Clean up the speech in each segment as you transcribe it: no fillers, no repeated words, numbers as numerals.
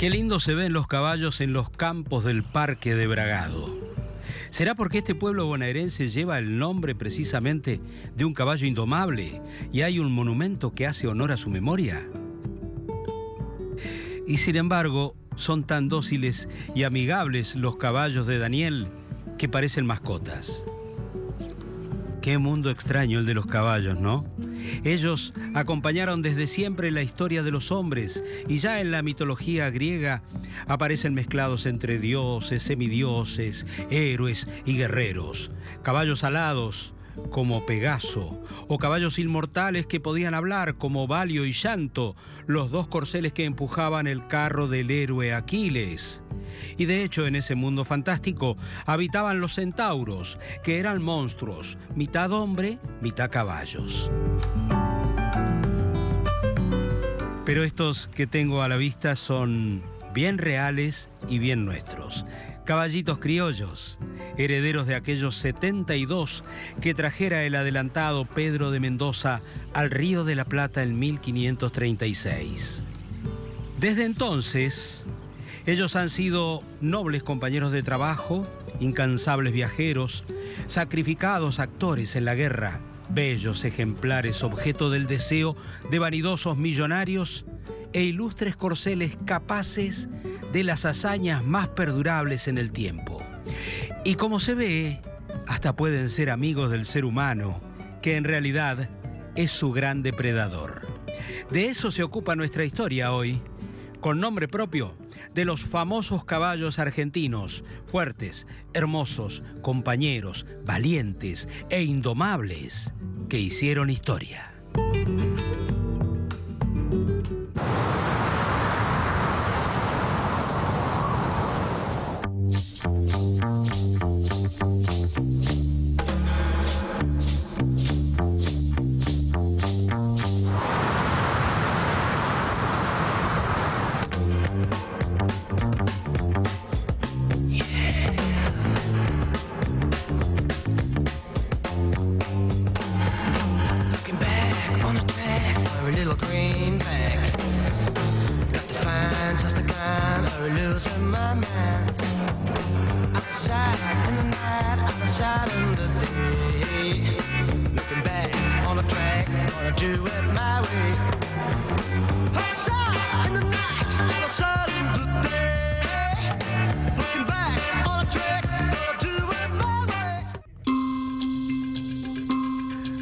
Qué lindo se ven los caballos en los campos del Parque de Bragado. ¿Será porque este pueblo bonaerense lleva el nombre precisamente de un caballo indomable y hay un monumento que hace honor a su memoria? Y sin embargo, son tan dóciles y amigables los caballos de Daniel que parecen mascotas. Qué mundo extraño el de los caballos, ¿no? Ellos acompañaron desde siempre la historia de los hombres y ya en la mitología griega aparecen mezclados entre dioses, semidioses, héroes y guerreros. Caballos alados como Pegaso o caballos inmortales que podían hablar como Balio y Llanto, los dos corceles que empujaban el carro del héroe Aquiles. Y de hecho en ese mundo fantástico habitaban los centauros, que eran monstruos, mitad hombre, mitad caballos. Pero estos que tengo a la vista son bien reales y bien nuestros. Caballitos criollos, herederos de aquellos 72 que trajera el adelantado Pedro de Mendoza al Río de la Plata en 1536. Desde entonces, ellos han sido nobles compañeros de trabajo, incansables viajeros, sacrificados actores en la guerra, bellos ejemplares objeto del deseo de vanidosos millonarios e ilustres corceles capaces de las hazañas más perdurables en el tiempo. Y como se ve, hasta pueden ser amigos del ser humano, que en realidad es su gran depredador. De eso se ocupa nuestra historia hoy, con nombre propio, de los famosos caballos argentinos, fuertes, hermosos, compañeros, valientes e indomables, que hicieron historia.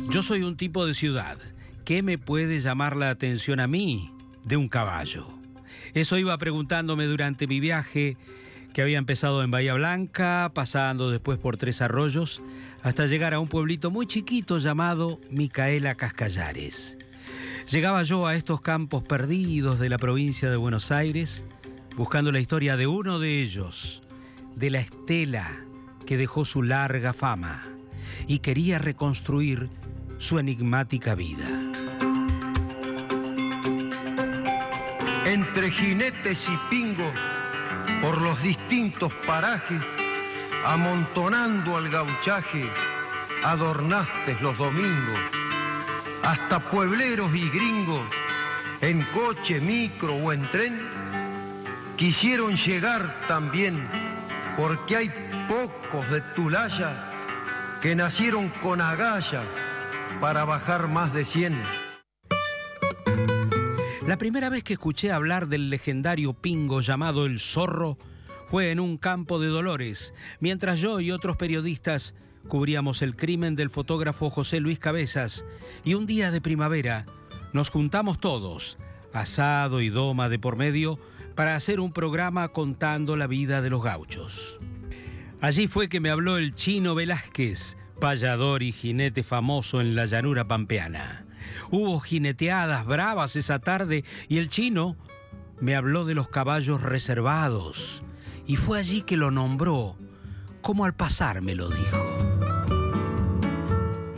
Yo soy un tipo de ciudad. ¿Qué me puede llamar la atención a mí de un caballo? Eso iba preguntándome durante mi viaje, que había empezado en Bahía Blanca, pasando después por Tres Arroyos, hasta llegar a un pueblito muy chiquito llamado Micaela Cascallares. Llegaba yo a estos campos perdidos de la provincia de Buenos Aires, buscando la historia de uno de ellos, de la estela que dejó su larga fama, y quería reconstruir su enigmática vida. Entre jinetes y pingos, por los distintos parajes, amontonando al gauchaje, adornaste los domingos. Hasta puebleros y gringos, en coche, micro o en tren, quisieron llegar también, porque hay pocos de Tulaya que nacieron con agallas para bajar más de 100. La primera vez que escuché hablar del legendario pingo llamado El Zorro fue en un campo de Dolores, mientras yo y otros periodistas cubríamos el crimen del fotógrafo José Luis Cabezas, y un día de primavera nos juntamos todos, asado y doma de por medio, para hacer un programa contando la vida de los gauchos. Allí fue que me habló el Chino Velázquez, payador y jinete famoso en la llanura pampeana. Hubo jineteadas bravas esa tarde y el Chino me habló de los caballos reservados, y fue allí que lo nombró, como al pasar me lo dijo.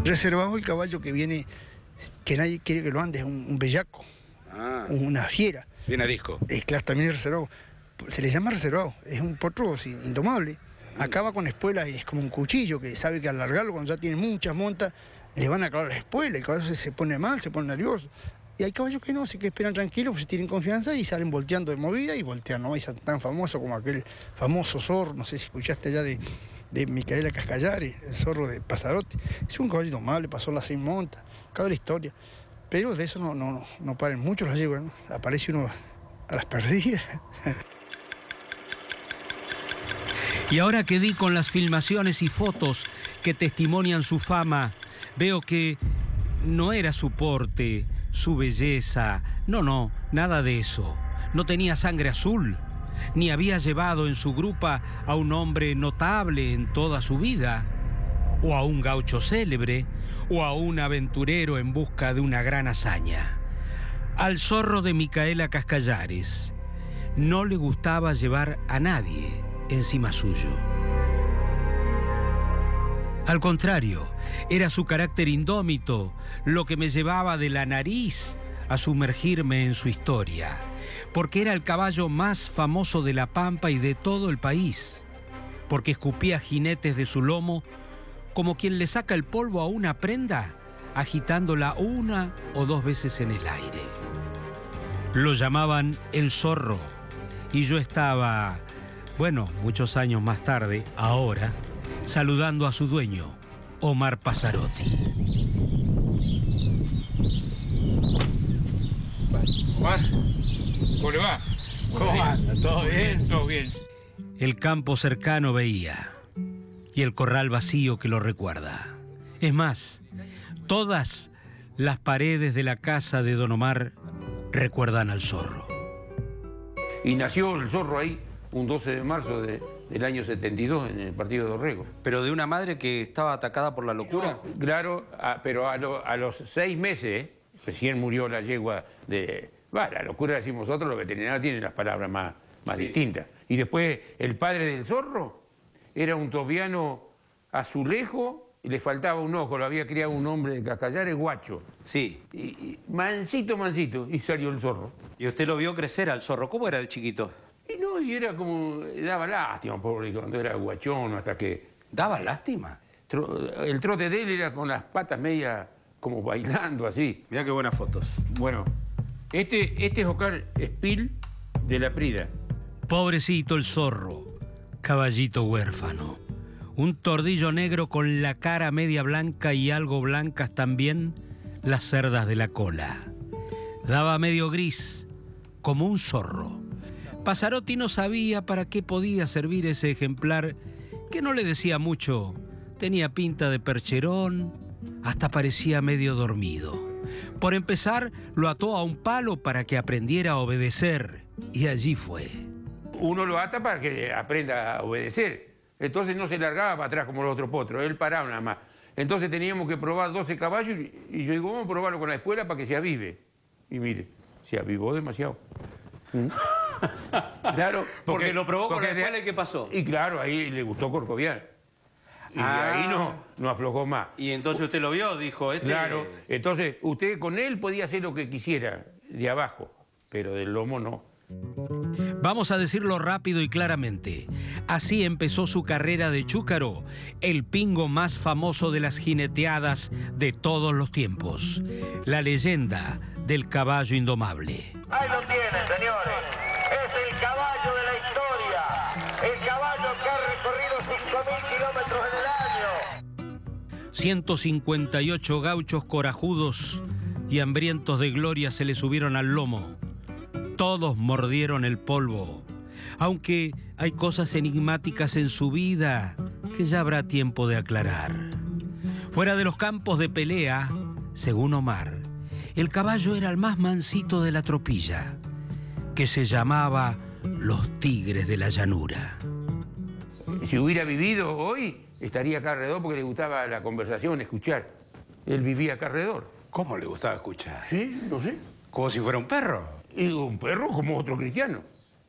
Reservado el caballo que viene, que nadie quiere que lo ande, es un bellaco, una fiera. Viene a disco. Claro, también es reservado. Se le llama reservado, es un potro indomable. Acaba con espuelas y es como un cuchillo que sabe que al largarlo, cuando ya tiene muchas montas, le van a clavar la espuela. El caballo se pone mal, se pone nervioso. Y hay caballos que no, así que esperan tranquilos, pues tienen confianza y salen volteando de movida y voltean. No es tan famoso como aquel famoso zorro, no sé si escuchaste allá de Micaela Cascallari, el zorro de Pasarotti. Es un caballo amable, pasó las 6 montas, cabe la historia. Pero de eso no paren, muchos los llevan, ¿no? Aparece uno a las perdidas. Y ahora que di con las filmaciones y fotos que testimonian su fama, veo que no era su porte, su belleza, no, nada de eso. No tenía sangre azul, ni había llevado en su grupa a un hombre notable en toda su vida, o a un gaucho célebre, o a un aventurero en busca de una gran hazaña. Al zorro de Micaela Cascallares no le gustaba llevar a nadie encima suyo. Al contrario, era su carácter indómito lo que me llevaba de la nariz a sumergirme en su historia, porque era el caballo más famoso de La Pampa y de todo el país, porque escupía jinetes de su lomo como quien le saca el polvo a una prenda, agitándola 1 o 2 veces en el aire. Lo llamaban el zorro, y yo estaba, muchos años más tarde, ahora, saludando a su dueño, Omar Pasarotti. Omar, ¿cómo le va? ¿Cómo anda? ¿Todo bien? Todo bien. El campo cercano veía, y el corral vacío que lo recuerda. Es más, todas las paredes de la casa de Don Omar recuerdan al zorro. Y nació el zorro ahí un 12 de marzo del año 72 en el partido de Dorrego. ¿Pero de una madre que estaba atacada por la locura? No, claro, pero a los 6 meses recién murió la yegua de... la locura decimos nosotros, los veterinarios tienen las palabras más distintas. Y después el padre del zorro era un tobiano azulejo y le faltaba un ojo, lo había criado un hombre de Cascallares, guacho. Sí. Y mansito, y salió el zorro. ¿Y usted lo vio crecer al zorro? ¿Cómo era de chiquito? Y era como, daba lástima, pobre, cuando era guachón, hasta que... ¿Daba lástima? El trote de él era con las patas medias como bailando, así. Mirá qué buenas fotos. Bueno, este es Oscar Espil de la Prida. Pobrecito el zorro, caballito huérfano. Un tordillo negro con la cara media blanca y algo blancas también las cerdas de la cola. Daba medio gris, como un zorro. Pasarotti no sabía para qué podía servir ese ejemplar, que no le decía mucho. Tenía pinta de percherón, hasta parecía medio dormido. Por empezar, lo ató a un palo para que aprendiera a obedecer, y allí fue. Uno lo ata para que aprenda a obedecer. Entonces no se largaba para atrás como los otros potros, él paraba nada más. Entonces teníamos que probar 12 caballos y yo digo, vamos a probarlo con la espuela para que se avive. Y mire, se avivó demasiado. Claro, porque lo probó con la espuela y ¿qué pasó? Y claro, ahí le gustó Corcoviar. Y ahí no aflojó más. Y entonces usted lo vio, dijo, Claro, entonces usted con él podía hacer lo que quisiera, de abajo, pero del lomo no. Vamos a decirlo rápido y claramente. Así empezó su carrera de chúcaro, el pingo más famoso de las jineteadas de todos los tiempos. La leyenda del caballo indomable. Ahí lo tienen, señores. Es el caballo de la historia. El caballo que ha recorrido 5.000 kilómetros en el año. 158 gauchos corajudos y hambrientos de gloria se le subieron al lomo. Todos mordieron el polvo, aunque hay cosas enigmáticas en su vida que ya habrá tiempo de aclarar. Fuera de los campos de pelea, según Omar, el caballo era el más mansito de la tropilla, que se llamaba los Tigres de la Llanura. Si hubiera vivido hoy, estaría acá alrededor porque le gustaba la conversación, escuchar. Él vivía acá alrededor. ¿Cómo le gustaba escuchar? Sí, no sé. Como si fuera un perro. Y un perro como otro cristiano.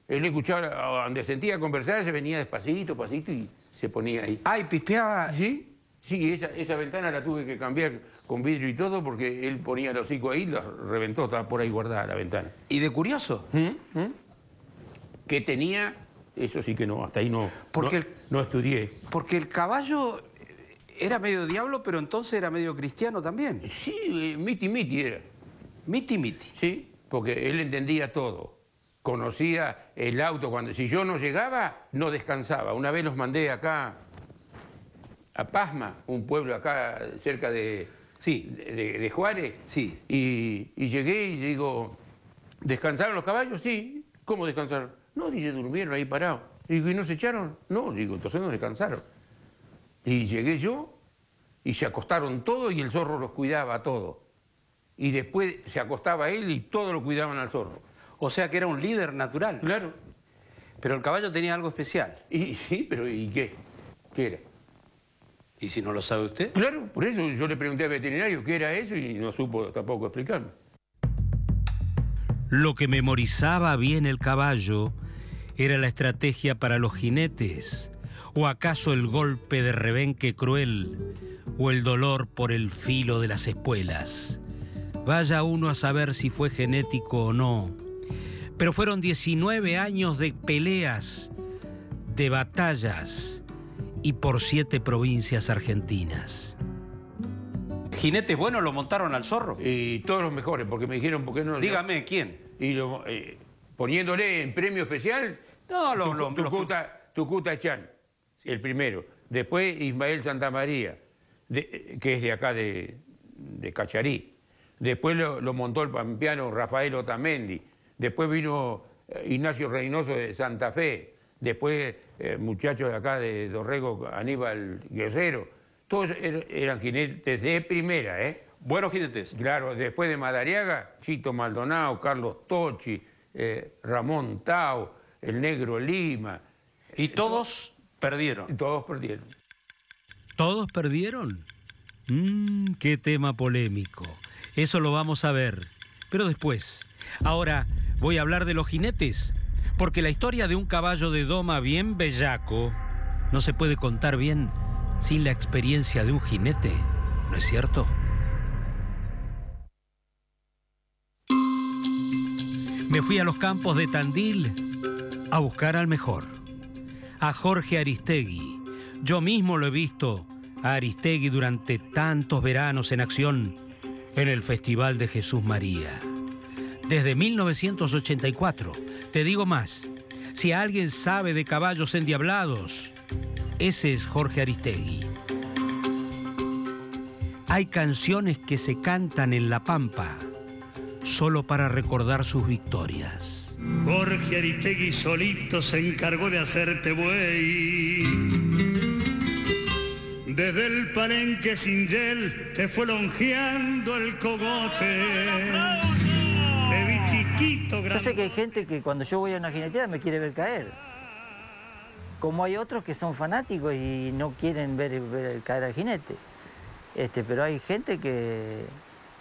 Él escuchaba, donde sentía conversar, se venía despacito, pasito y se ponía ahí. Ah, y pispeaba. Sí, esa ventana la tuve que cambiar con vidrio y todo porque él ponía el hocico ahí y la reventó, estaba por ahí guardada la ventana. ¿Y de curioso? ¿Qué tenía? Eso sí que no, hasta ahí no estudié. Porque el caballo era medio diablo, pero entonces era medio cristiano también. Sí, miti era. Miti miti. Sí, porque él entendía todo. Conocía el auto. Si yo no llegaba, no descansaba. Una vez los mandé acá a Pasma, un pueblo acá cerca de Juárez. Sí. Y llegué y digo, ¿descansaron los caballos? Sí. ¿Cómo descansaron? No, dice, durmieron ahí parados. Digo, ¿y no se echaron? No, digo, entonces no descansaron. Y llegué yo y se acostaron todos y el zorro los cuidaba a todos. Y después se acostaba él y todos lo cuidaban al zorro. O sea que era un líder natural. Claro. Pero el caballo tenía algo especial. Y sí, pero ¿y qué? ¿Qué era? ¿Y si no lo sabe usted? Claro, por eso yo le pregunté al veterinario qué era eso y no supo tampoco explicarme. Lo que memorizaba bien el caballo era la estrategia para los jinetes, o acaso el golpe de rebenque cruel, o el dolor por el filo de las espuelas. Vaya uno a saber si fue genético o no. Pero fueron 19 años de peleas, de batallas, y por 7 provincias argentinas. ¿Jinetes buenos lo montaron al zorro? Y todos los mejores, porque me dijeron, ¿por qué no? Dígame, ¿quién? Y poniéndole en premio especial, No, Tucuta Chan, el primero. Después Ismael Santamaría, que es de acá de Cacharí. Después lo montó el pampeano Rafael Otamendi. Después vino Ignacio Reynoso de Santa Fe. Después muchachos de acá de Dorrego, Aníbal Guerrero. Todos eran jinetes de primera, ¿eh? Buenos jinetes. Claro, después de Madariaga, Chito Maldonado, Carlos Tochi, Ramón Tao, el Negro Lima. Y todos perdieron. Todos perdieron. ¿Todos perdieron? Qué tema polémico. Eso lo vamos a ver, pero después. Ahora voy a hablar de los jinetes, porque la historia de un caballo de doma bien bellaco no se puede contar bien sin la experiencia de un jinete, ¿no es cierto? Me fui a los campos de Tandil a buscar al mejor, a Jorge Aristegui. Yo mismo lo he visto a Aristegui durante tantos veranos en acción en el Festival de Jesús María. Desde 1984, te digo más, si alguien sabe de caballos endiablados, ese es Jorge Aristegui. Hay canciones que se cantan en La Pampa solo para recordar sus victorias. Jorge Aristegui solito se encargó de hacerte buey. Desde el palenque sin gel te fue longeando el cogote. Te vi chiquito, grande. Yo sé que hay gente que cuando yo voy a una jineteada me quiere ver caer. Como hay otros que son fanáticos y no quieren ver caer al jinete. Pero hay gente que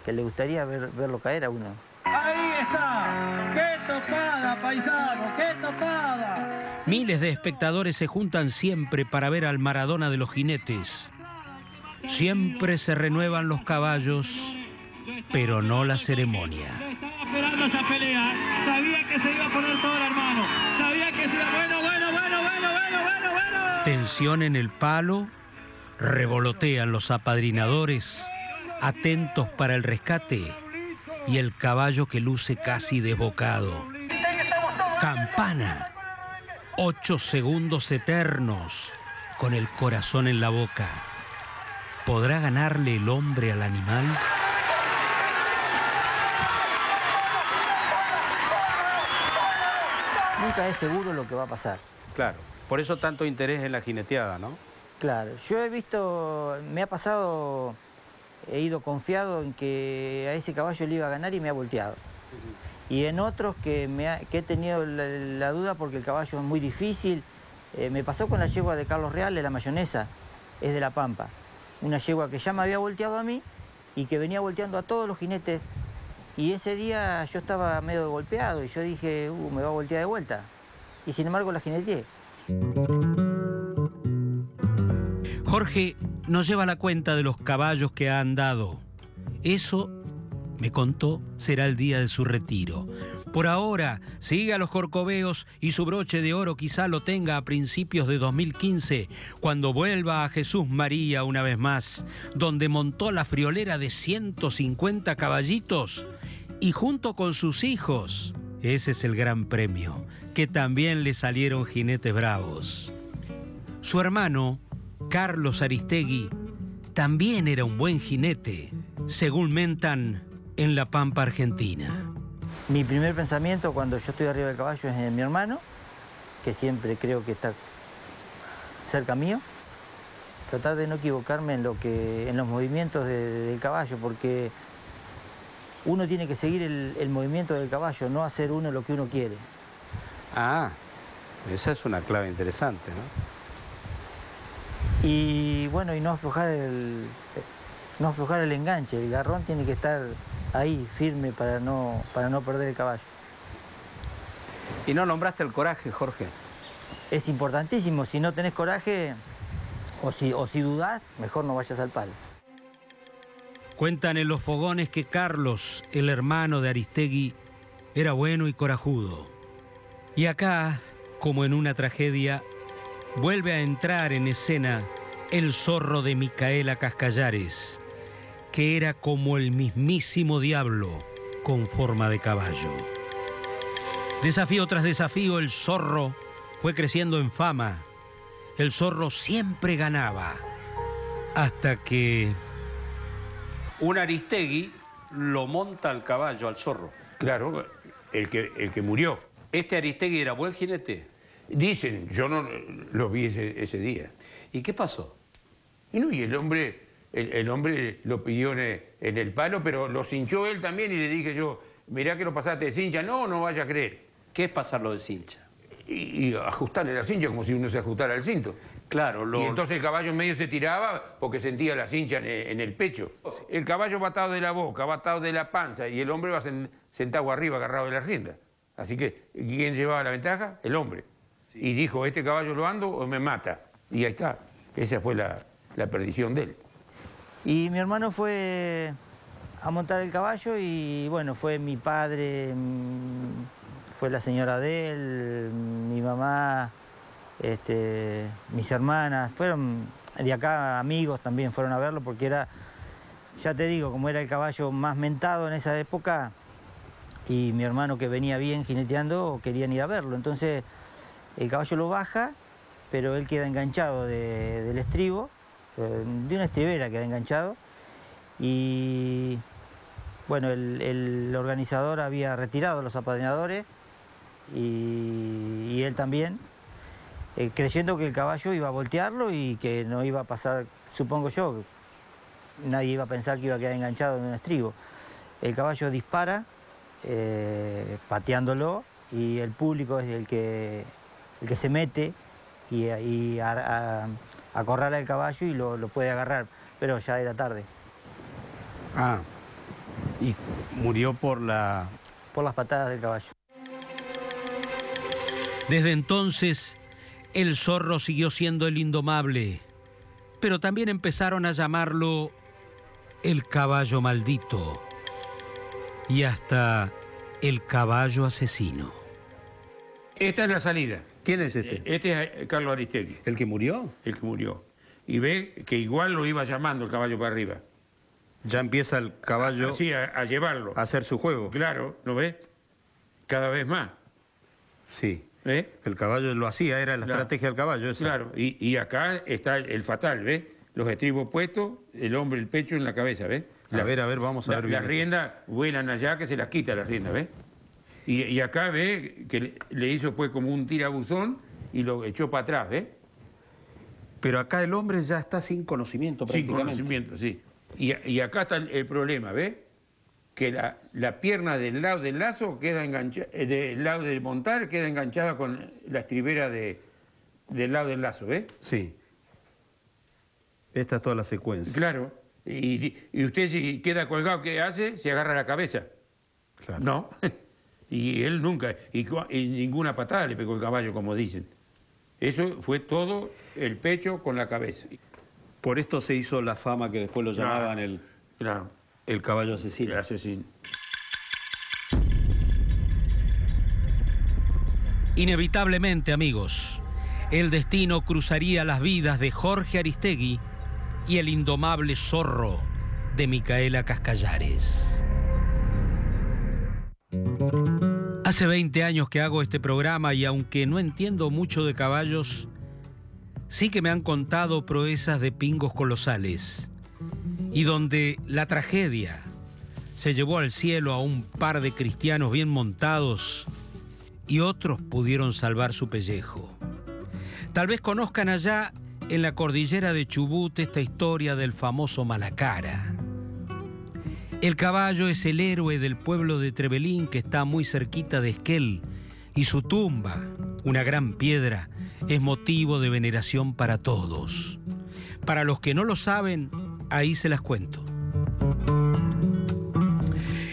le gustaría verlo caer a uno. Ahí está. ¡Qué topada, paisano! ¡Qué topada! Miles de espectadores se juntan siempre para ver al Maradona de los jinetes. Siempre se renuevan los caballos, pero no la ceremonia. Estaba esperando esa pelea. Sabía que se iba a poner todo el hermano. Sabía que se iba... Bueno. Tensión en el palo, revolotean los apadrinadores, atentos para el rescate, y el caballo que luce casi desbocado. Campana, 8 segundos eternos, con el corazón en la boca. ¿Podrá ganarle el hombre al animal? Nunca es seguro lo que va a pasar. Claro, por eso tanto interés en la jineteada, ¿no? Claro, yo he visto, me ha pasado, he ido confiado en que a ese caballo le iba a ganar y me ha volteado. Y en otros que he tenido la duda porque el caballo es muy difícil. Me pasó con la yegua de Carlos Real, de la Mayonesa, es de La Pampa. Una yegua que ya me había volteado a mí y que venía volteando a todos los jinetes. Y ese día yo estaba medio golpeado y yo dije, me va a voltear de vuelta. Y sin embargo la jineteé. Jorge nos lleva la cuenta de los caballos que ha andado. Eso, me contó, será el día de su retiro. Por ahora, sigue a los corcoveos y su broche de oro quizá lo tenga a principios de 2015, cuando vuelva a Jesús María una vez más, donde montó la friolera de 150 caballitos y junto con sus hijos. Ese es el gran premio, que también le salieron jinetes bravos. Su hermano, Carlos Aristegui, también era un buen jinete, según mentan en La Pampa, Argentina. Mi primer pensamiento cuando yo estoy arriba del caballo es en mi hermano, que siempre creo que está cerca mío. Tratar de no equivocarme en los movimientos del caballo, porque uno tiene que seguir el movimiento del caballo, no hacer uno lo que uno quiere. Ah, esa es una clave interesante, ¿no? Y bueno, y no aflojar el enganche. El garrón tiene que estar ahí, firme, para no perder el caballo. Y no nombraste el coraje, Jorge. Es importantísimo. Si no tenés coraje, o si dudás, mejor no vayas al palo. Cuentan en los fogones que Carlos, el hermano de Aristegui, era bueno y corajudo. Y acá, como en una tragedia, vuelve a entrar en escena el zorro de Micaela Cascallares, que era como el mismísimo diablo con forma de caballo. Desafío tras desafío, el zorro fue creciendo en fama. El zorro siempre ganaba, hasta que un Aristegui lo monta al caballo, al zorro. Claro, el que murió. ¿Este Aristegui era buen jinete? Dicen, yo no lo vi ese día. ¿Y qué pasó? Y el hombre lo pidió en el palo, pero lo cinchó él también y le dije yo, mirá que lo pasaste de cincha. No vaya a creer. ¿Qué es pasarlo de cincha? Y ajustarle la cincha como si uno se ajustara al cinto. Claro, Y entonces el caballo en medio se tiraba porque sentía la cincha en el pecho. El caballo va atado de la boca, va atado de la panza y el hombre va sentado arriba, agarrado de la rienda. Así que, ¿quién llevaba la ventaja? El hombre. Sí. Y dijo, ¿este caballo lo ando o me mata? Y ahí está. Esa fue la perdición de él. Y mi hermano fue a montar el caballo y bueno, fue mi padre, fue la señora de él, mi mamá, mis hermanas, fueron de acá amigos también, fueron a verlo porque era, ya te digo, como era el caballo más mentado en esa época y mi hermano que venía bien jineteando querían ir a verlo. Entonces el caballo lo baja, pero él queda enganchado del estribo, de una estribera queda enganchado y bueno, el organizador había retirado los apadrinadores y él también, creyendo que el caballo iba a voltearlo y que no iba a pasar, supongo yo, nadie iba a pensar que iba a quedar enganchado en un estribo. El caballo dispara, pateándolo, y el público es el que se mete y acorrala el caballo y lo puede agarrar, pero ya era tarde. Ah, y murió por las patadas del caballo. Desde entonces, el zorro siguió siendo el indomable, pero también empezaron a llamarlo el caballo maldito y hasta el caballo asesino. Esta es la salida. ¿Quién es este? Este es Carlos Aristegui. ¿El que murió? El que murió. Y ve que igual lo iba llamando el caballo para arriba. Ya empieza el caballo a llevarlo. A hacer su juego. Claro, ¿lo ves? Cada vez más. Sí. El caballo lo hacía, era la estrategia del caballo. Esa. Claro, y acá está el fatal, ¿ves? Los estribos puestos, el hombre, el pecho en la cabeza, ¿ves? A ver, vamos a ver bien. Las riendas vuelan allá, que se las quita las riendas, ¿ves? Y acá, ¿ves? Que le hizo pues como un tirabuzón y lo echó para atrás, ¿ves? Pero acá el hombre ya está sin conocimiento prácticamente. Sin conocimiento, sí. Y acá está el problema, ¿ves? Que la pierna del lado del lazo queda enganchada, del lado del montar queda enganchada con la estribera del lado del lazo, ¿ves? Sí. Esta es toda la secuencia. Claro. Y usted si queda colgado, ¿qué hace? Se agarra la cabeza. Claro. No. Y él nunca, y ninguna patada le pegó el caballo, como dicen. Eso fue todo el pecho con la cabeza. Por esto se hizo la fama que después lo llamaban el caballo asesino. El asesino. Inevitablemente, amigos, el destino cruzaría las vidas de Jorge Aristegui y el indomable zorro de Micaela Cascallares. Hace 20 años que hago este programa y aunque no entiendo mucho de caballos, sí que me han contado proezas de pingos colosales y donde la tragedia se llevó al cielo a un par de cristianos bien montados y otros pudieron salvar su pellejo. Tal vez conozcan allá en la cordillera de Chubut esta historia del famoso Malacara. El caballo es el héroe del pueblo de Trevelín que está muy cerquita de Esquel y su tumba, una gran piedra, es motivo de veneración para todos. Para los que no lo saben, ahí se las cuento.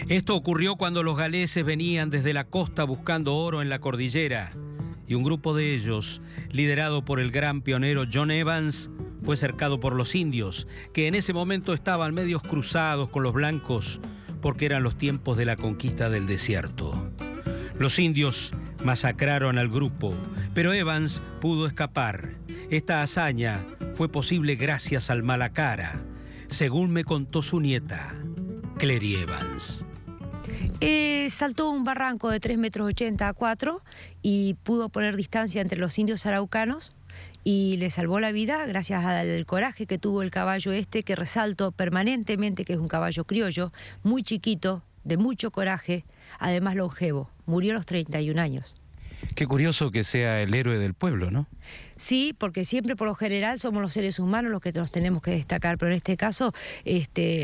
Esto ocurrió cuando los galeses venían desde la costa buscando oro en la cordillera y un grupo de ellos, liderado por el gran pionero John Evans, fue cercado por los indios, que en ese momento estaban medios cruzados con los blancos porque eran los tiempos de la conquista del desierto. Los indios masacraron al grupo, pero Evans pudo escapar. Esta hazaña fue posible gracias al Malacara, según me contó su nieta, Clary Evans. Saltó un barranco de 3,80 metros a 4 y pudo poner distancia entre los indios araucanos y le salvó la vida gracias al coraje que tuvo el caballo este, que resalto permanentemente que es un caballo criollo, muy chiquito, de mucho coraje, además longevo. Murió a los 31 años. Qué curioso que sea el héroe del pueblo, ¿no? Sí, porque siempre por lo general somos los seres humanos los que nos tenemos que destacar, pero en este caso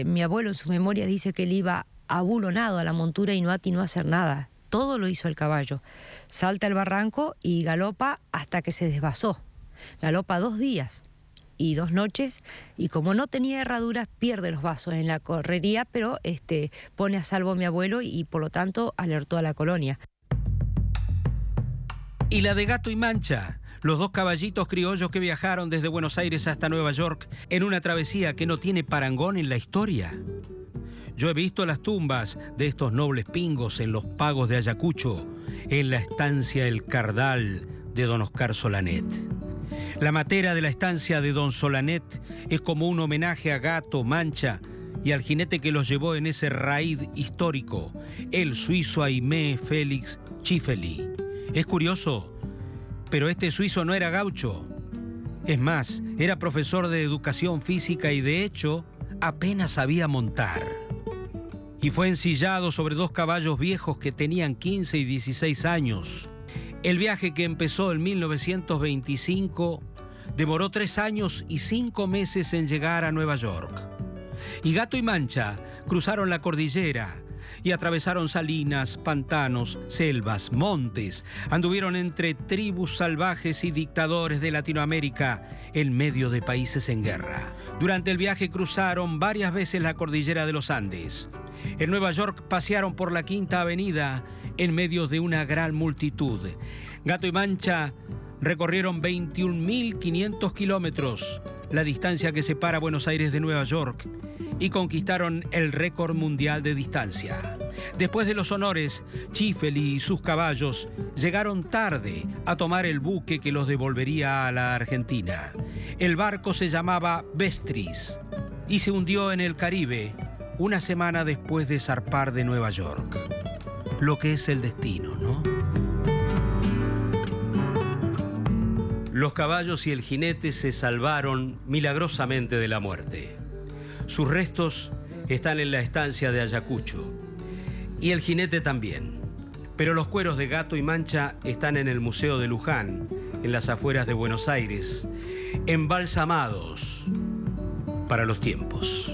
mi abuelo en su memoria dice que él iba abulonado a la montura y no atinó a hacer nada. Todo lo hizo el caballo. Salta el barranco y galopa hasta que se desvasó. Galopa 2 días y 2 noches y como no tenía herraduras pierde los vasos en la correría, pero pone a salvo a mi abuelo y por lo tanto alertó a la colonia. Y la de Gato y Mancha, los 2 caballitos criollos que viajaron desde Buenos Aires hasta Nueva York en una travesía que no tiene parangón en la historia. Yo he visto las tumbas de estos nobles pingos en los pagos de Ayacucho, en la estancia El Cardal de don Oscar Solanet. La matera de la estancia de don Solanet es como un homenaje a Gato, Mancha y al jinete que los llevó en ese raíd histórico, el suizo Aimé Félix Schifeli. Es curioso, pero este suizo no era gaucho. Es más, era profesor de educación física y de hecho apenas sabía montar. Y fue ensillado sobre 2 caballos viejos que tenían 15 y 16 años. El viaje, que empezó en 1925, demoró 3 años y 5 meses en llegar a Nueva York. Y Gato y Mancha cruzaron la cordillera y atravesaron salinas, pantanos, selvas, montes. Anduvieron entre tribus salvajes y dictadores de Latinoamérica en medio de países en guerra. Durante el viaje cruzaron varias veces la cordillera de los Andes. En Nueva York pasearon por la Quinta Avenida en medio de una gran multitud. Gato y Mancha recorrieron 21.500 kilómetros, la distancia que separa Buenos Aires de Nueva York, y conquistaron el récord mundial de distancia. Después de los honores, Schifeli y sus caballos llegaron tarde a tomar el buque que los devolvería a la Argentina. El barco se llamaba Vestris y se hundió en el Caribe una semana después de zarpar de Nueva York. Lo que es el destino, ¿no? Los caballos y el jinete se salvaron milagrosamente de la muerte. Sus restos están en la estancia de Ayacucho. Y el jinete también. Pero los cueros de Gato y Mancha están en el Museo de Luján, en las afueras de Buenos Aires, embalsamados para los tiempos.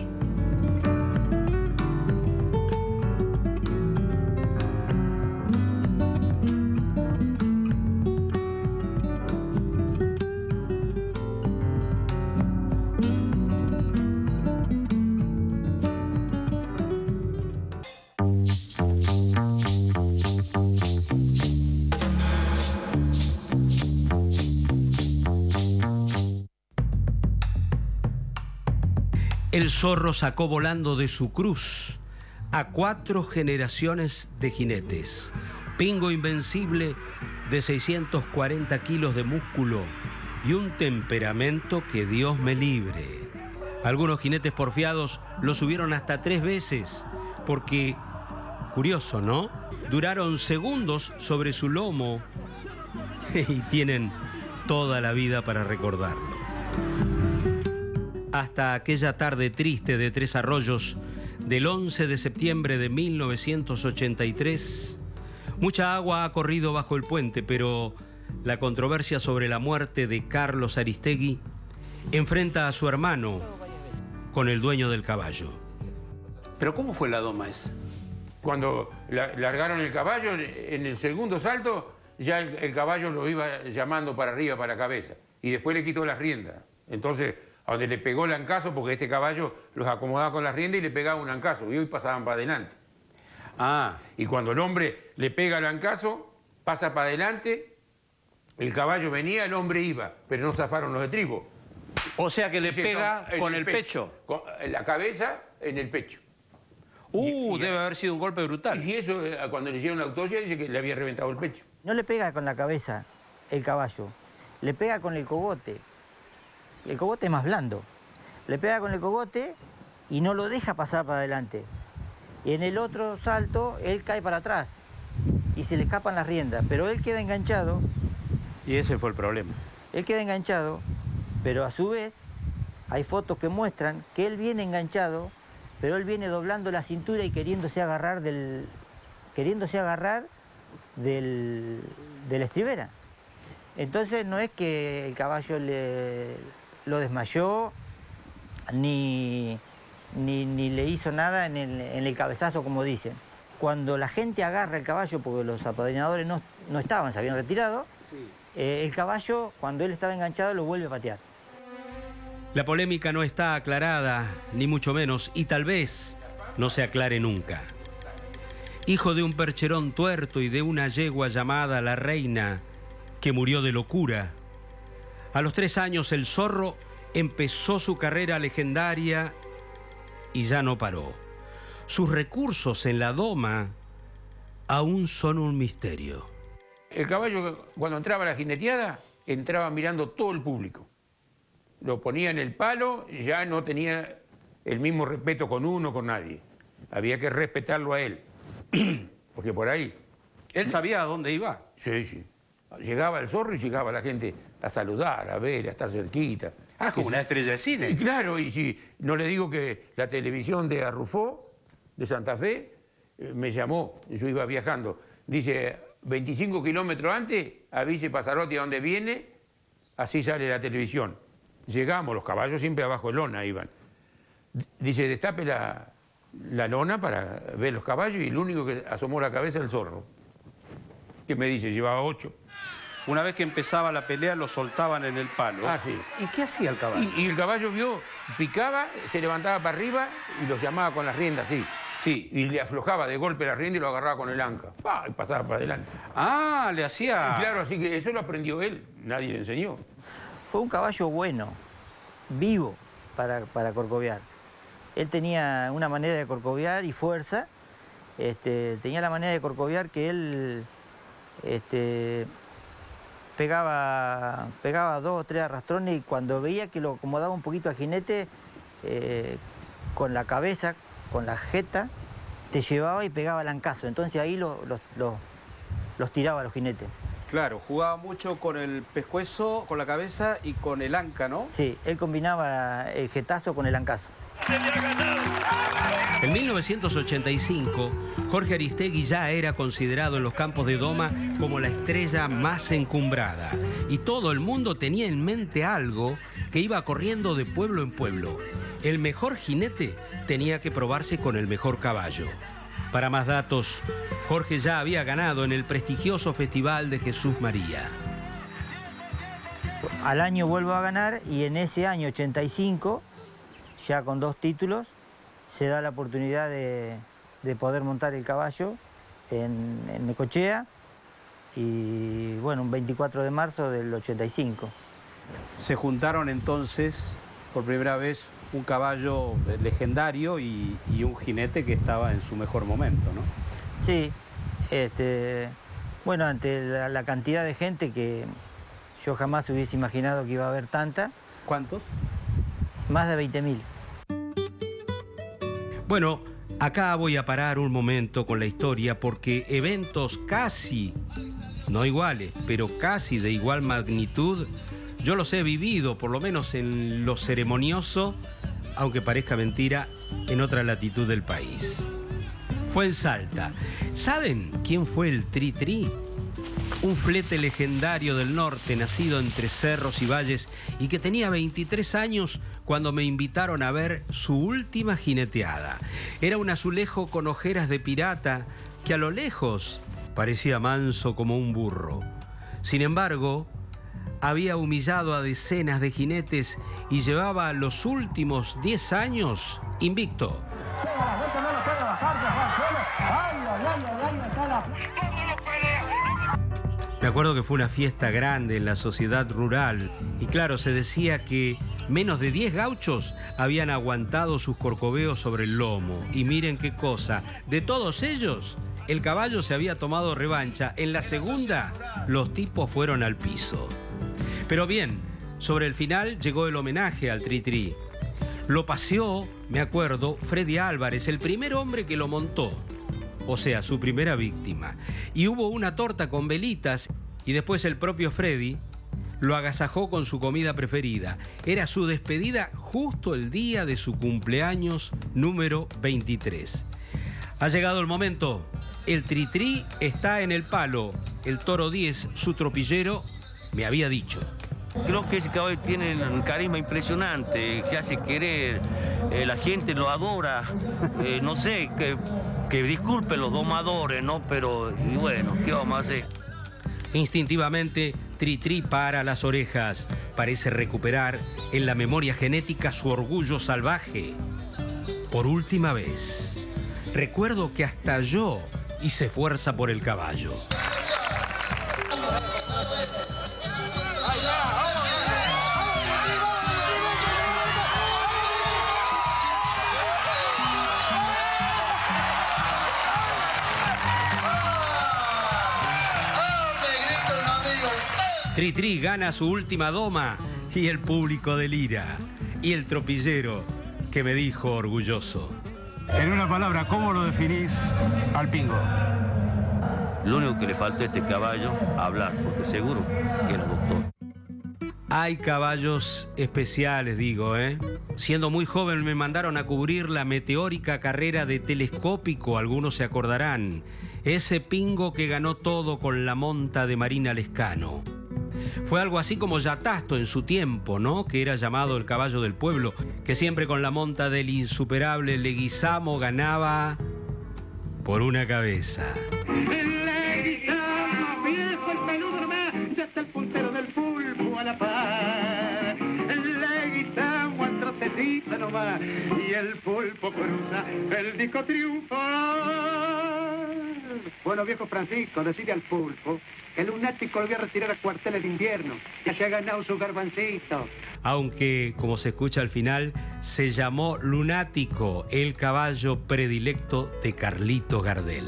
El zorro sacó volando de su cruz a 4 generaciones de jinetes. Pingo invencible de 640 kilos de músculo y un temperamento que Dios me libre. Algunos jinetes porfiados lo subieron hasta 3 veces porque Curioso, ¿no? Duraron segundos sobre su lomo y tienen toda la vida para recordarlo. Hasta aquella tarde triste de Tres Arroyos del 11 de septiembre de 1983, mucha agua ha corrido bajo el puente, pero la controversia sobre la muerte de Carlos Aristegui enfrenta a su hermano con el dueño del caballo. ¿Pero cómo fue la doma esa? Cuando largaron el caballo, en el segundo salto, ya el caballo lo iba llamando para arriba, para la cabeza. Y después le quitó las riendas. Entonces, a donde le pegó el ancazo, porque este caballo los acomodaba con las riendas y le pegaba un ancazo. Y hoy pasaban para adelante. Ah. Y cuando el hombre le pega el ancazo, pasa para adelante, el caballo venía, el hombre iba. Pero no zafaron los estribos. O sea que le pega con el pecho. Con la cabeza en el pecho. Debe haber sido un golpe brutal. Y eso, cuando le hicieron la autopsia, dice que le había reventado el pecho. No le pega con la cabeza el caballo, le pega con el cogote. El cogote es más blando. Le pega con el cogote y no lo deja pasar para adelante. Y en el otro salto, él cae para atrás y se le escapan las riendas. Pero él queda enganchado. Y ese fue el problema. Él queda enganchado, pero a su vez hay fotos que muestran que él viene enganchado, pero él viene doblando la cintura y queriéndose agarrar de la estribera. Entonces no es que el caballo lo desmayó ni le hizo nada en el cabezazo, como dicen. Cuando la gente agarra el caballo, porque los apadrinadores no estaban, se habían retirado, sí. El caballo, cuando él estaba enganchado, lo vuelve a patear. La polémica no está aclarada, ni mucho menos, y tal vez no se aclare nunca. Hijo de un percherón tuerto y de una yegua llamada La Reina, que murió de locura. A los 3 años el zorro empezó su carrera legendaria y ya no paró. Sus recursos en la doma aún son un misterio. El caballo, cuando entraba a la jineteada, entraba mirando todo el público. Lo ponía en el palo, ya no tenía el mismo respeto con uno, con nadie. Había que respetarlo a él, porque por ahí... ¿Él sabía a dónde iba? Sí, sí. Llegaba el zorro y llegaba la gente a saludar, a ver, a estar cerquita. Ah, como una estrella de cine. Y claro, y si no le digo que la televisión de Arrufó, de Santa Fe, me llamó, yo iba viajando. Dice, 25 kilómetros antes, avise Pasarotti a dónde viene, así sale la televisión. Llegamos, los caballos siempre abajo de lona iban. Dice, destape la lona para ver los caballos y el único que asomó la cabeza el zorro. Que me dice, llevaba 8. Una vez que empezaba la pelea, lo soltaban en el palo. Ah, sí. ¿Y qué hacía el caballo? Y el caballo vio, picaba, se levantaba para arriba y lo llamaba con las riendas, sí. Sí. Y le aflojaba de golpe la rienda y lo agarraba con el anca. ¡Pah! Y pasaba para adelante. Ah, le hacía... Y claro, así que eso lo aprendió él, nadie le enseñó. Fue un caballo bueno, vivo para corcovear. Él tenía una manera de corcovear y fuerza. Tenía la manera de corcovear que él pegaba 2 o 3 arrastrones y cuando veía que lo acomodaba un poquito al jinete, con la cabeza, con la jeta, te llevaba y pegaba el ancazo. Entonces ahí los tiraba a los jinetes. Claro, jugaba mucho con el pescuezo, con la cabeza y con el anca, ¿no? Sí, él combinaba el jetazo con el ancazo. En 1985, Jorge Aristegui ya era considerado en los campos de doma como la estrella más encumbrada. Y todo el mundo tenía en mente algo que iba corriendo de pueblo en pueblo. El mejor jinete tenía que probarse con el mejor caballo. Para más datos, Jorge ya había ganado en el prestigioso Festival de Jesús María. Al año vuelvo a ganar y en ese año 85, ya con 2 títulos, se da la oportunidad de poder montar el caballo en Necochea y bueno, un 24 de marzo del 85. Se juntaron entonces por primera vez un caballo legendario y un jinete que estaba en su mejor momento, ¿no? Sí, bueno, ante la cantidad de gente que yo jamás hubiese imaginado que iba a haber tanta. ¿Cuántos? Más de 20.000. Bueno, Acá voy a parar un momento con la historia porque eventos casi, no iguales, pero casi de igual magnitud, yo los he vivido, por lo menos en lo ceremonioso, aunque parezca mentira, en otra latitud del país. Fue en Salta. ¿Saben quién fue el Tri-Tri? Un flete legendario del norte, nacido entre cerros y valles, y que tenía 23 años cuando me invitaron a ver su última jineteada. Era un azulejo con ojeras de pirata que a lo lejos parecía manso como un burro. Sin embargo, había humillado a decenas de jinetes y llevaba los últimos 10 años invicto. Me acuerdo que fue una fiesta grande en la sociedad rural y claro, se decía que menos de 10 gauchos habían aguantado sus corcoveos sobre el lomo. Y miren qué cosa, de todos ellos, el caballo se había tomado revancha. En la segunda, los tipos fueron al piso. Pero bien, sobre el final llegó el homenaje al Tri-Tri. Lo paseó, me acuerdo, Freddy Álvarez, el primer hombre que lo montó. O sea, su primera víctima. Y hubo una torta con velitas y después el propio Freddy lo agasajó con su comida preferida. Era su despedida justo el día de su cumpleaños número 23. Ha llegado el momento. El Tri-Tri está en el palo. El Toro 10, su tropillero, me había dicho. Creo que ese caballo tiene un carisma impresionante, se hace querer, la gente lo adora, no sé, que disculpen los domadores, ¿no? Pero, y bueno, ¿qué vamos a hacer? Instintivamente, Tri-Tri para las orejas. Parece recuperar en la memoria genética su orgullo salvaje. Por última vez, recuerdo que hasta yo hice fuerza por el caballo. Tri-Tri gana su última doma y el público delira. Y el tropillero que me dijo orgulloso. En una palabra, ¿cómo lo definís al Pingo? Lo único que le faltó a este caballo, hablar, porque seguro que era doctor. Hay caballos especiales, digo, ¿eh? Siendo muy joven me mandaron a cubrir la meteórica carrera de Telescópico, algunos se acordarán. Ese Pingo que ganó todo con la monta de Marina Lescano. Fue algo así como Yatasto en su tiempo, ¿no? Que era llamado el caballo del pueblo, que siempre con la monta del insuperable Leguizamo ganaba por una cabeza. El Leguizamo, viejo el peludo nomás, ya está el puntero del pulpo a la par. El Leguizamo al trotecito nomás, y el pulpo cruza el disco triunfal. Bueno, viejo Francisco, decide al pulpo que el lunático lo voy a retirar a cuarteles de invierno. Ya se ha ganado su garbancito. Aunque, como se escucha al final, se llamó Lunático, el caballo predilecto de Carlito Gardel.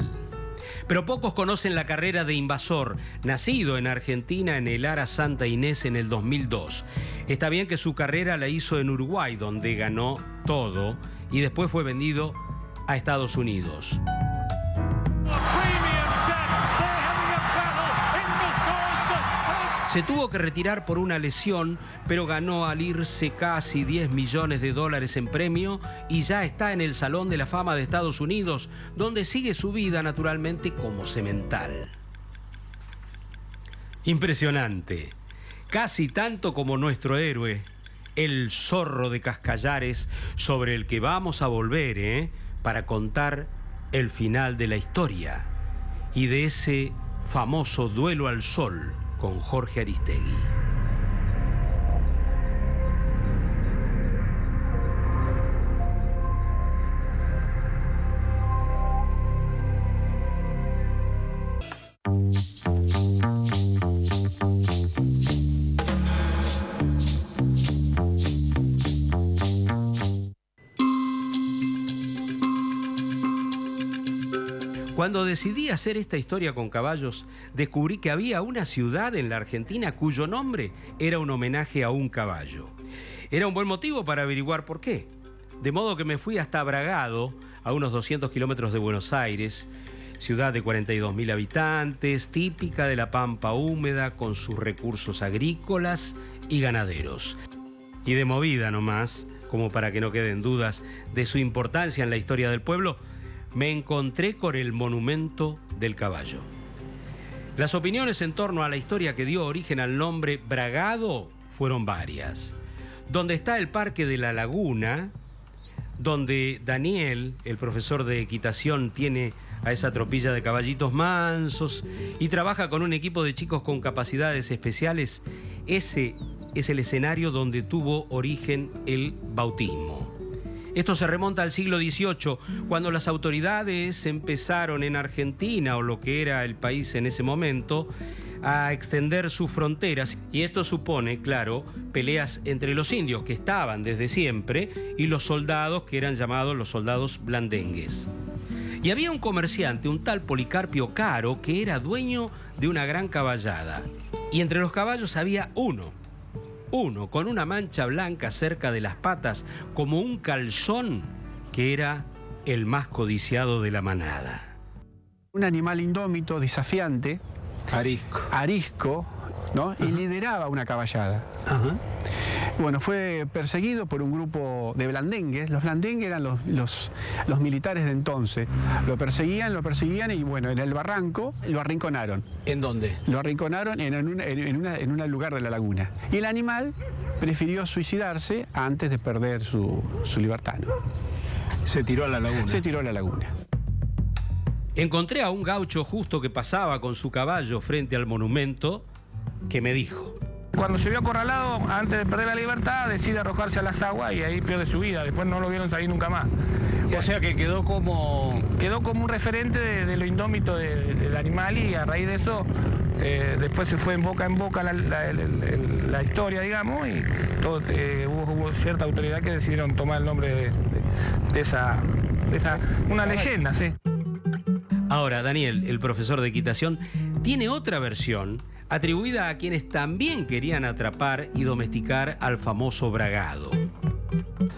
Pero pocos conocen la carrera de Invasor, nacido en Argentina en el Ara Santa Inés en el 2002. Está bien que su carrera la hizo en Uruguay, donde ganó todo, y después fue vendido a Estados Unidos. Se tuvo que retirar por una lesión, pero ganó al irse casi $10 millones en premio y ya está en el Salón de la Fama de Estados Unidos, donde sigue su vida naturalmente como semental. Impresionante, casi tanto como nuestro héroe, el Zorro de Cascallares, sobre el que vamos a volver, para contar el final de la historia y de ese famoso duelo al sol con Jorge Aristegui. Cuando decidí hacer esta historia con caballos, descubrí que había una ciudad en la Argentina cuyo nombre era un homenaje a un caballo. Era un buen motivo para averiguar por qué. De modo que me fui hasta Bragado a unos 200 kilómetros de Buenos Aires, ciudad de 42.000 habitantes, típica de la pampa húmeda con sus recursos agrícolas y ganaderos. Y de movida nomás, como para que no queden dudas de su importancia en la historia del pueblo, me encontré con el monumento del caballo. Las opiniones en torno a la historia que dio origen al nombre Bragado fueron varias. Donde está el Parque de la Laguna, donde Daniel, el profesor de equitación, tiene a esa tropilla de caballitos mansos y trabaja con un equipo de chicos con capacidades especiales, ese es el escenario donde tuvo origen el bautismo. Esto se remonta al siglo XVIII, cuando las autoridades empezaron en Argentina, o lo que era el país en ese momento, a extender sus fronteras. Y esto supone, claro, peleas entre los indios, que estaban desde siempre, y los soldados, que eran llamados los soldados blandengues. Y había un comerciante, un tal Policarpio Caro, que era dueño de una gran caballada. Y entre los caballos había uno con una mancha blanca cerca de las patas, como un calzón, que era el más codiciado de la manada. Un animal indómito, desafiante, arisco, ¿no? Y lideraba una caballada. Bueno, fue perseguido por un grupo de blandengues. Los blandengues eran los militares de entonces. Lo perseguían y bueno, en el barranco lo arrinconaron. ¿En dónde? Lo arrinconaron en un lugar de la laguna. Y el animal prefirió suicidarse antes de perder su libertad, ¿no? Se tiró a la laguna. Se tiró a la laguna. Encontré a un gaucho justo que pasaba con su caballo frente al monumento, que me dijo: cuando se vio acorralado, antes de perder la libertad, decide arrojarse a las aguas y ahí pierde su vida. Después no lo vieron salir nunca más. O sea que quedó como un referente de lo indómito del animal, y a raíz de eso después se fue en boca la historia, digamos, y todo, hubo cierta autoridad que decidieron tomar el nombre de esa una leyenda, sí. Ahora, Daniel, el profesor de equitación, tiene otra versión atribuida a quienes también querían atrapar y domesticar al famoso bragado.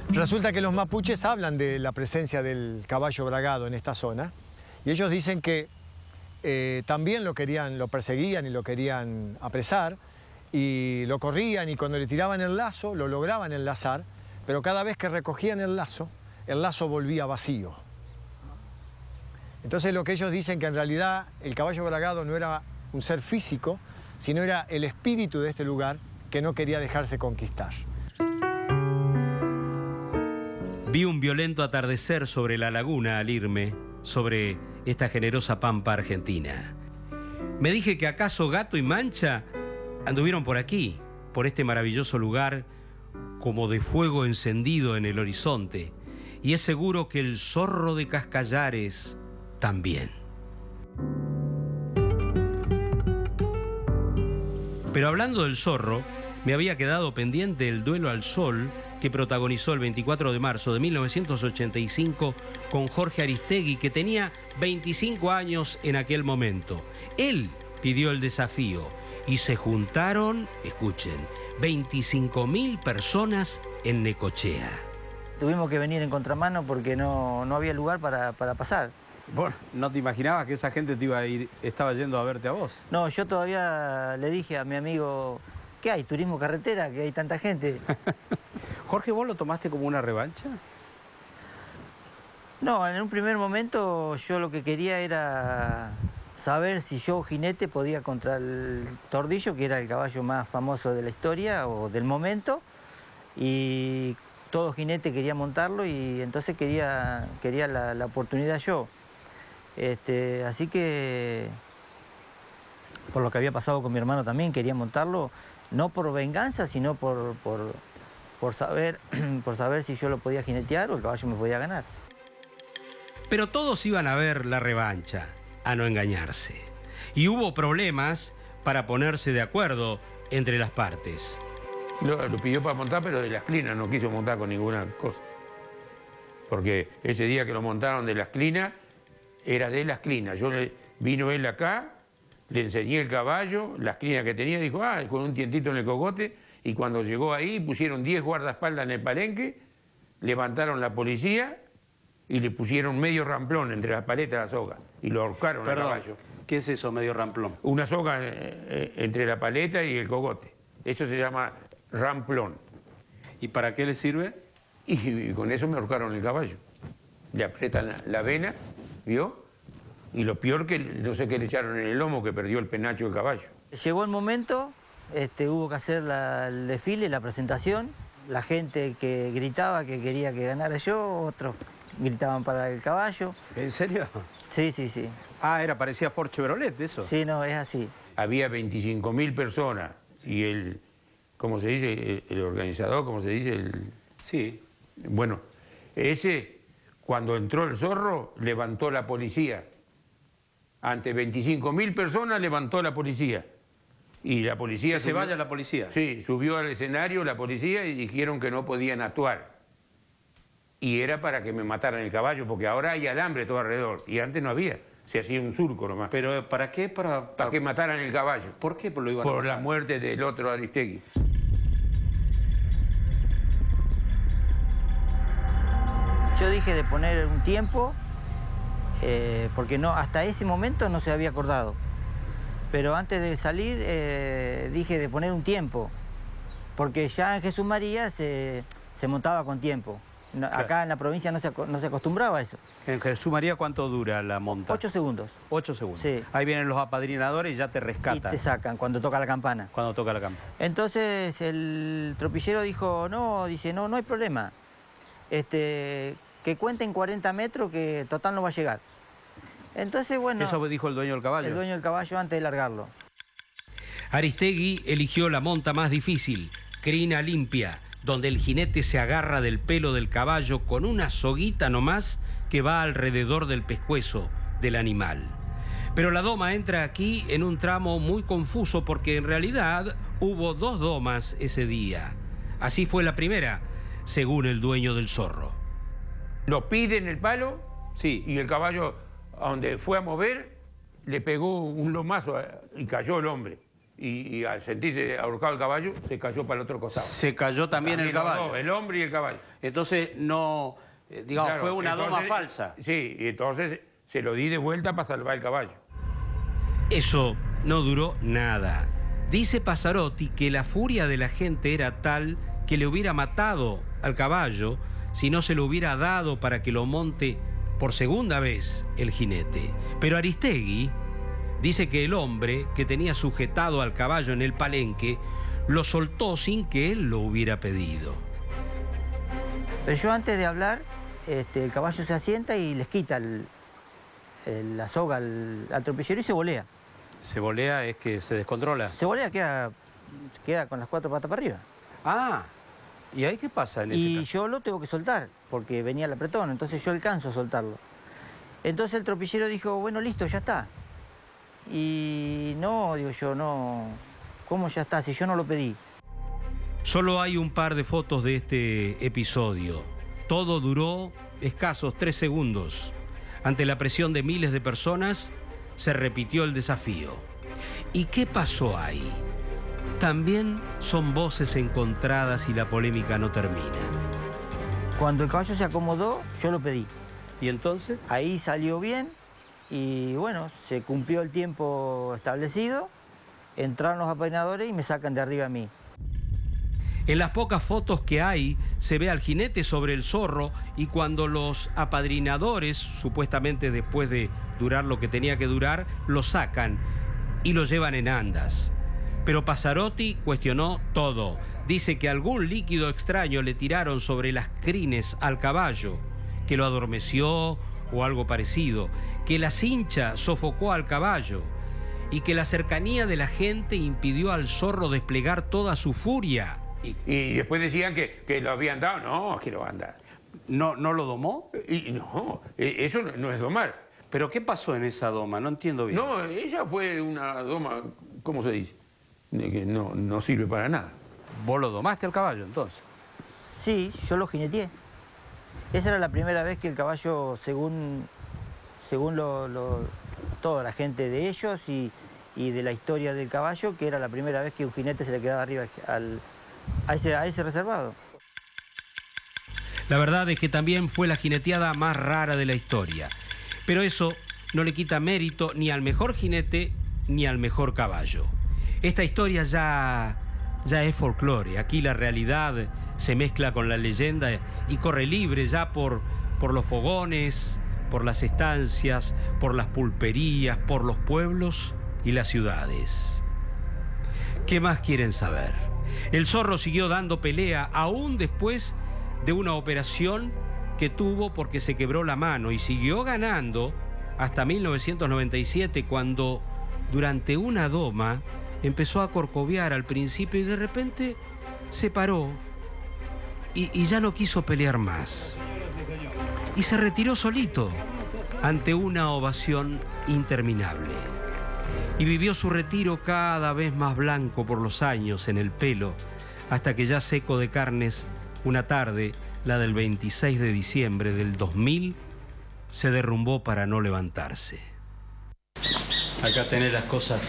Resulta que los mapuches hablan de la presencia del caballo bragado en esta zona, y ellos dicen que también lo perseguían y lo querían apresar, y lo corrían, y cuando le tiraban el lazo lo lograban enlazar, pero cada vez que recogían el lazo volvía vacío. Entonces lo que ellos dicen, que en realidad el caballo bragado no era un ser físico, sino era el espíritu de este lugar que no quería dejarse conquistar. Vi un violento atardecer sobre la laguna al irme, sobre esta generosa pampa argentina. Me dije que acaso Gato y Mancha anduvieron por aquí, por este maravilloso lugar, como de fuego encendido en el horizonte, y es seguro que el zorro de Cascallares también. Pero hablando del zorro, me había quedado pendiente el duelo al sol que protagonizó el 24 de marzo de 1985 con Jorge Aristegui, que tenía 25 años en aquel momento. Él pidió el desafío y se juntaron, escuchen, 25.000 personas en Necochea. Tuvimos que venir en contramano porque no había lugar para pasar. Bueno, ¿no te imaginabas que esa gente estaba yendo a verte a vos? No, yo todavía le dije a mi amigo: ¿qué hay? ¿Turismo carretera? ¿Que hay tanta gente? Jorge, ¿vos lo tomaste como una revancha? No, en un primer momento yo lo que quería era saber si yo, jinete, podía contra el Tordillo, que era el caballo más famoso de la historia o del momento, y todo jinete quería montarlo, y entonces quería la oportunidad yo. Así que, por lo que había pasado con mi hermano también, quería montarlo, no por venganza, sino por saber si yo lo podía jinetear o el caballo me podía ganar. Pero todos iban a ver la revancha, a no engañarse. Y hubo problemas para ponerse de acuerdo entre las partes. Lo pidió para montar, pero de las clinas, no quiso montar con ninguna cosa. Porque ese día que lo montaron de las clinas, era de las clinas. Vino él acá, le enseñé el caballo, las clinas que tenía, dijo, con un tientito en el cogote, y cuando llegó ahí pusieron 10 guardaespaldas en el palenque, levantaron la policía y le pusieron medio ramplón entre las paletas de la soga y lo ahorcaron al caballo. ¿Qué es eso, medio ramplón? Una soga entre la paleta y el cogote. Eso se llama ramplón. ¿Y para qué le sirve? Y con eso me ahorcaron el caballo. Le aprietan la vena, ¿vio? Y lo peor que no sé qué le echaron en el lomo, que perdió el penacho del caballo. Llegó el momento, hubo que hacer el desfile, la presentación. La gente que gritaba que quería que ganara yo, otros gritaban para el caballo. ¿En serio? Sí, sí, sí. Ah, parecía Ford Chevrolet, eso. Sí, no, es así. Había 25.000 personas y ¿cómo se dice? El organizador, ¿cómo se dice? Sí. Bueno, ese, cuando entró el zorro, levantó la policía. Ante 25.000 personas levantó la policía. Y la policía... Que se vaya la policía. Sí, subió al escenario la policía y dijeron que no podían actuar. Y era para que me mataran el caballo, porque ahora hay alambre todo alrededor. Y antes no había. Se hacía un surco nomás. ¿Pero para qué? Para que mataran el caballo. ¿Por qué lo iban a Por matar? la muerte del otro Aristegui. Yo dije de poner un tiempo, porque no, hasta ese momento no se había acordado. Pero antes de salir dije de poner un tiempo, porque ya en Jesús María se montaba con tiempo. No, claro. Acá en la provincia no se acostumbraba a eso. ¿En Jesús María cuánto dura la monta? 8 segundos. 8 segundos. Sí. Ahí vienen los apadrinadores y ya te rescatan. Y te sacan cuando toca la campana. Cuando toca la campana. Entonces el tropillero dijo, no, dice, no hay problema. Que cuenten 40 metros que total no va a llegar. Entonces, bueno... ¿Eso dijo el dueño del caballo? El dueño del caballo antes de largarlo. Aristegui eligió la monta más difícil, crina limpia, donde el jinete se agarra del pelo del caballo con una soguita nomás que va alrededor del pescuezo del animal. Pero la doma entra aquí en un tramo muy confuso porque en realidad hubo 2 domas ese día. Así fue la primera, según el dueño del zorro. Lo pide en el palo, sí, y el caballo, a donde fue a mover, le pegó un lomazo y cayó el hombre. Y al sentirse ahorcado el caballo, se cayó para el otro costado. Se cayó también el caballo. No, el hombre y el caballo. Entonces no, digamos, claro, fue una doma falsa. Sí, y entonces se lo di de vuelta para salvar el caballo. Eso no duró nada. Dice Passarotti que la furia de la gente era tal que le hubiera matado al caballo si no se lo hubiera dado para que lo monte por segunda vez el jinete. Pero Aristegui dice que el hombre que tenía sujetado al caballo en el palenque lo soltó sin que él lo hubiera pedido. Pero yo antes de hablar, el caballo se asienta y les quita la soga al tropillero y se volea. ¿Se volea es que se descontrola? Se volea, queda con las 4 patas para arriba. Ah, ¿y ahí qué pasa en ese Y caso? yo lo tengo que soltar, porque venía el apretón, entonces yo alcanzo a soltarlo. Entonces el tropillero dijo, bueno, listo, ya está. Y no, digo yo, no, ¿cómo ya está? Si yo no lo pedí. Solo hay un par de fotos de este episodio. Todo duró escasos 3 segundos. Ante la presión de miles de personas, se repitió el desafío. ¿Y qué pasó ahí? También son voces encontradas y la polémica no termina. Cuando el caballo se acomodó, yo lo pedí. ¿Y entonces? Ahí salió bien y bueno, se cumplió el tiempo establecido, entraron los apadrinadores y me sacan de arriba a mí. En las pocas fotos que hay, se ve al jinete sobre el zorro y cuando los apadrinadores, supuestamente después de durar lo que tenía que durar, lo sacan y lo llevan en andas. Pero Passarotti cuestionó todo. Dice que algún líquido extraño le tiraron sobre las crines al caballo, que lo adormeció o algo parecido, que la cincha sofocó al caballo y que la cercanía de la gente impidió al zorro desplegar toda su furia. Y después decían que lo habían dado. No, que lo van a dar. ¿No lo domó? Y no, eso no es domar. ¿Pero qué pasó en esa doma? No entiendo bien. No, ella fue una doma, ¿cómo se dice? Que no sirve para nada. ¿Vos lo domaste al caballo entonces? Sí, yo lo jineteé. Esa era la primera vez que el caballo, según toda la gente de ellos y de la historia del caballo, que era la primera vez que un jinete se le quedaba arriba a ese reservado. La verdad es que también fue la jineteada más rara de la historia. Pero eso no le quita mérito ni al mejor jinete ni al mejor caballo. Esta historia ya es folclore. Aquí la realidad se mezcla con la leyenda y corre libre ya por los fogones, por las estancias, por las pulperías, por los pueblos y las ciudades. ¿Qué más quieren saber? El zorro siguió dando pelea aún después de una operación que tuvo porque se quebró la mano, y siguió ganando hasta 1997, cuando durante una doma empezó a corcovear al principio y de repente se paró y ya no quiso pelear más. Y se retiró solito ante una ovación interminable. Y vivió su retiro cada vez más blanco por los años en el pelo, hasta que ya seco de carnes, una tarde, la del 26 de diciembre del 2000, se derrumbó para no levantarse. Acá tenés las cosas.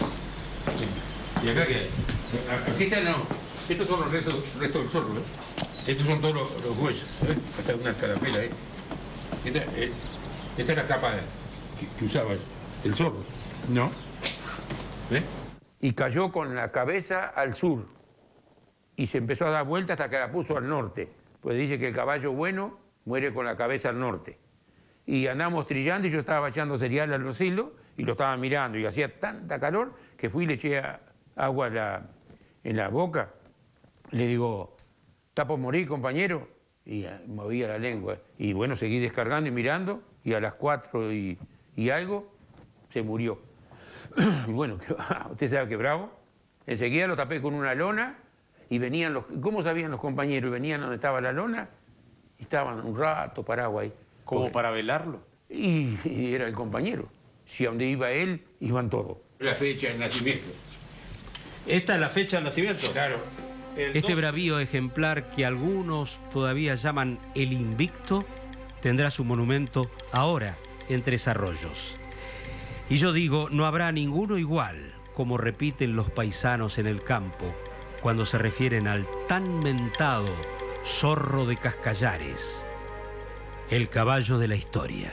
¿Y acá qué hay? Aquí está, no. Estos son los restos del zorro, ¿eh? Estos son todos los huesos, ¿eh? Hasta una escarapela, ¿eh? Esta es la capa que usaba el zorro, ¿no? ¿Eh? Y cayó con la cabeza al sur. Y se empezó a dar vuelta hasta que la puso al norte. Pues dice que el caballo bueno muere con la cabeza al norte. Y andamos trillando y yo estaba echando cereal al los hilos y lo estaba mirando. Y hacía tanta calor que fui y le eché agua en la boca. Le digo, ¿está por morir, compañero? Y movía la lengua. Y bueno, seguí descargando y mirando. Y a las 4 y algo se murió. Y bueno, usted sabe que bravo. Enseguida lo tapé con una lona. Y venían los... ¿Cómo sabían los compañeros? Venían donde estaba la lona y estaban un rato parados ahí. ¿Como para velarlo? Y era el compañero. Si a donde iba él, iban todos. La fecha del nacimiento. ¿Esta es la fecha del nacimiento? Claro. Este bravío ejemplar que algunos todavía llaman el Invicto tendrá su monumento ahora en Tres Arroyos. Y yo digo, no habrá ninguno igual, como repiten los paisanos en el campo cuando se refieren al tan mentado zorro de Cascallares, el caballo de la historia.